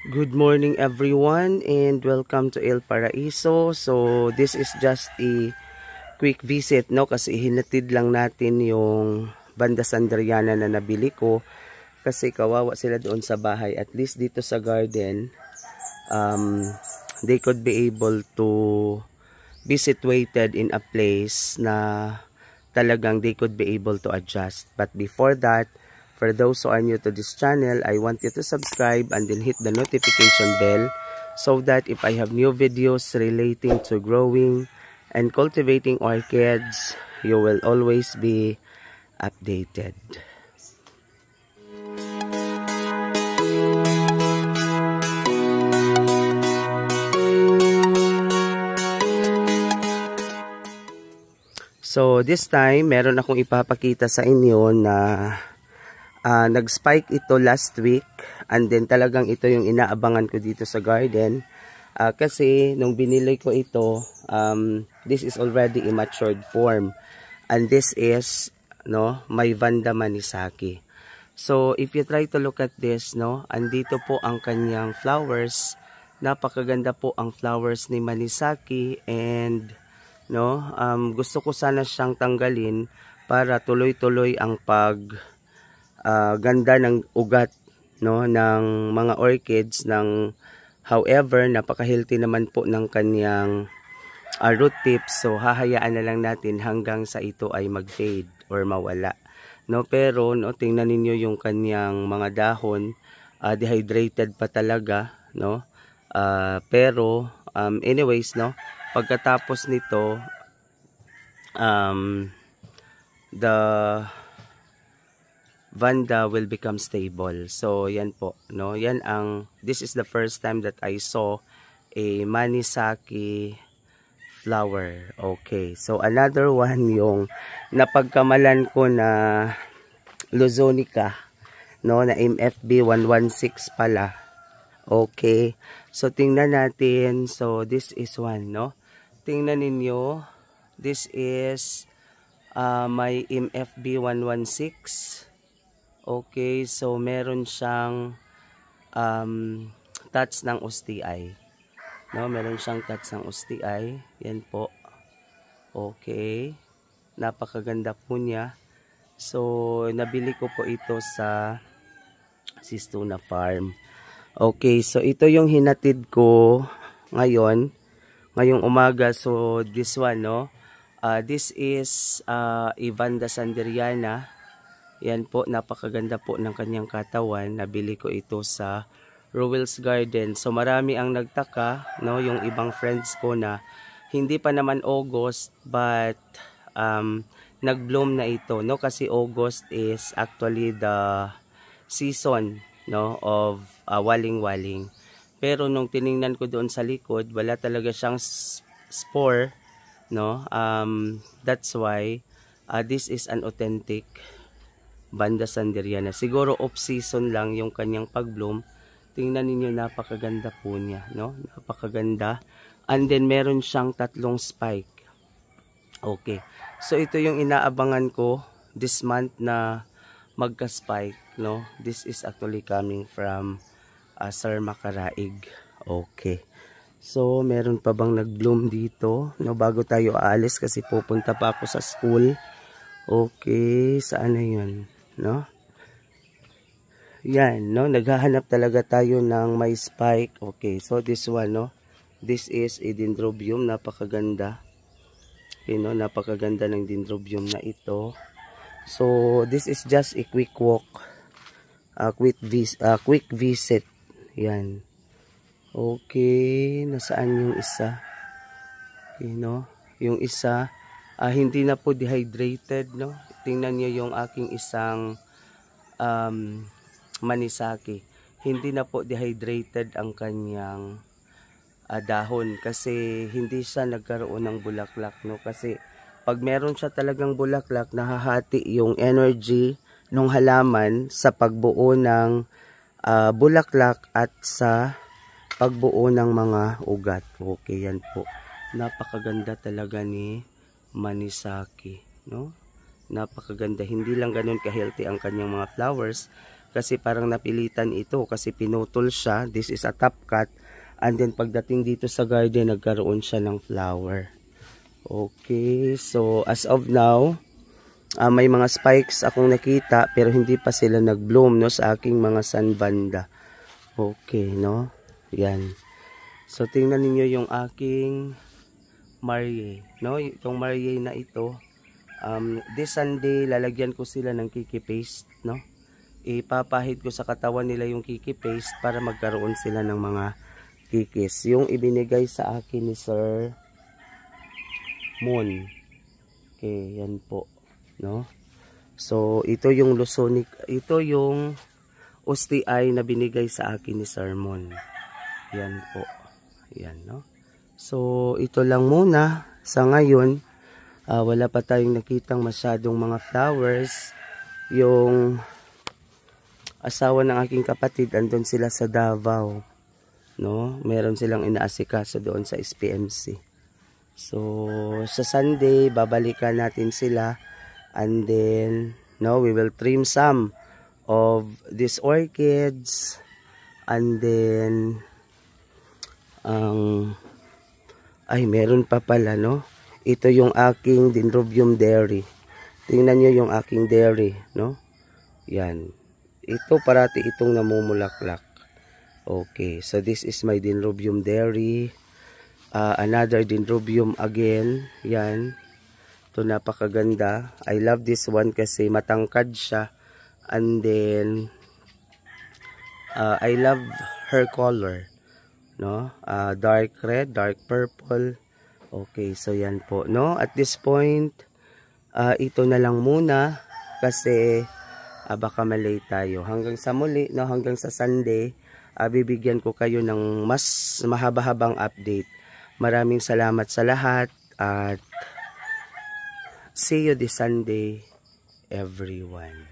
Good morning everyone and welcome to El Paraiso. So this is just a quick visit, no, kasi hinatid lang natin yung Vanda Sanderiana na nabili ko kasi kawawa sila doon sa bahay. At least dito sa garden they could be able to be situated in a place na talagang they could be able to adjust. But before that, for those who are new to this channel, I want you to subscribe and then hit the notification bell so that if I have new videos relating to growing and cultivating orchids, you will always be updated. So this time, meron akong ipapakita sa inyo na nag-spike ito last week and then talagang ito yung inaabangan ko dito sa garden kasi nung binili ko ito, this is already a matured form and this is my Vanda Manisaki. So if you try to look at this, andito po ang kanyang flowers. Napakaganda po ang flowers ni Manisaki and gusto ko sana siyang tanggalin para tuloy-tuloy ang ganda ng ugat ng mga orchids however napaka-healthy naman po ng kanyang root tips, so hahayaan na lang natin hanggang sa ito ay mag-fade or mawala, pero tingnan niyo yung kanyang mga dahon, dehydrated pa talaga, pero anyways, pagkatapos nito the Vanda will become stable. So yan po, this is the first time that I saw a Manisaki flower. Okay, so another one yung napagkamalan ko na Luzonica, na MFB 116 pala. Okay, so tingnan natin. So this is one, tingnan ninyo, this is my MFB 116. Okay, so meron siyang touch ng USTI. Meron siyang touch ng USTI. Yan po. Okay. Napakaganda po niya. So, nabili ko po ito sa Sistuna Farm. Okay, so ito yung hinatid ko ngayong umaga. So, this one, this is a Vanda Sanderiana. Yan po, napakaganda po ng kanyang katawan. Nabili ko ito sa Rowell's Garden. So marami ang nagtaka, yung ibang friends ko na hindi pa naman August but nag-bloom na ito, kasi August is actually the season, of waling-waling. Pero nung tiningnan ko doon sa likod, wala talaga siyang spore, that's why this is an authentic Vanda Sanderiana. Siguro off-season lang yung kanyang pag-bloom. Tingnan niyo, napakaganda po niya, Napakaganda. And then meron siyang 3 spike. Okay. So ito yung inaabangan ko this month na magka-spike, This is actually coming from Sir Makaraig. Okay. So meron pa bang nag-bloom dito, bago tayo aalis kasi pupunta pa ako sa school. Okay, saan na 'yun? Yan, naghahanap talaga tayo ng may spike. Okay, so this one, this is a dendrobium, napakaganda. Okay, napakaganda ng dendrobium na ito. So this is just a quick walk, quick visit. Yan. Okay, nasaan yung isa? Okay, yung isa hindi na po dehydrated, Tingnan niyo yung aking isang Manisaki. Hindi na po dehydrated ang kanyang dahon kasi hindi siya nagkaroon ng bulaklak, Kasi pag meron siya talagang bulaklak, nahahati yung energy ng halaman sa pagbuo ng bulaklak at sa pagbuo ng mga ugat. Okay, yan po. Napakaganda talaga ni Manisaki, Napakaganda. Hindi lang ganun ka-healthy ang kanyang mga flowers, kasi parang napilitan ito kasi pinutol siya. This is a top cut. And then pagdating dito sa garden, nagkaroon siya ng flower. Okay, so as of now, may mga spikes akong nakita pero hindi pa sila nag-bloom, no, sa aking mga sunbanda. Okay, no? Yan. So tingnan niyo yung aking Marie, no? Itong Marie na ito, this Sunday lalagyan ko sila ng kiki paste, no? Ipapahid ko sa katawan nila yung kiki paste para magkaroon sila ng mga kikis. Yung ibinigay sa akin ni Sir Moon. Okay, yan po, no? So ito yung Lusonic, ito yung Osteae na binigay sa akin ni Sir Moon. Yan po. Yan, no? So ito lang muna sa ngayon. Wala pa tayong nakitang masyadong mga flowers. Yung asawa ng aking kapatid, andun sila sa Davao, no? Meron silang inaasikaso doon sa SPMC. So sa Sunday babalikan natin sila, and then, no, we will trim some of these orchids, and then ay meron pa pala, no? Ito yung aking Dendrobium Derry. Tingnan nyo yung aking Derry, no? Yan. Ito parati itong namumulaklak. Okay, so this is my Dendrobium Derry. Another Dendrobium again. Yan. Ito napakaganda. I love this one kasi matangkad siya. And then, I love her color, no? Dark red, dark purple. Okay, so yan po, no? At this point, ito na lang muna kasi baka malate tayo. Hanggang sa muli, no? Hanggang sa Sunday, bibigyan ko kayo ng mas mahaba-habang update. Maraming salamat sa lahat at see you this Sunday, everyone.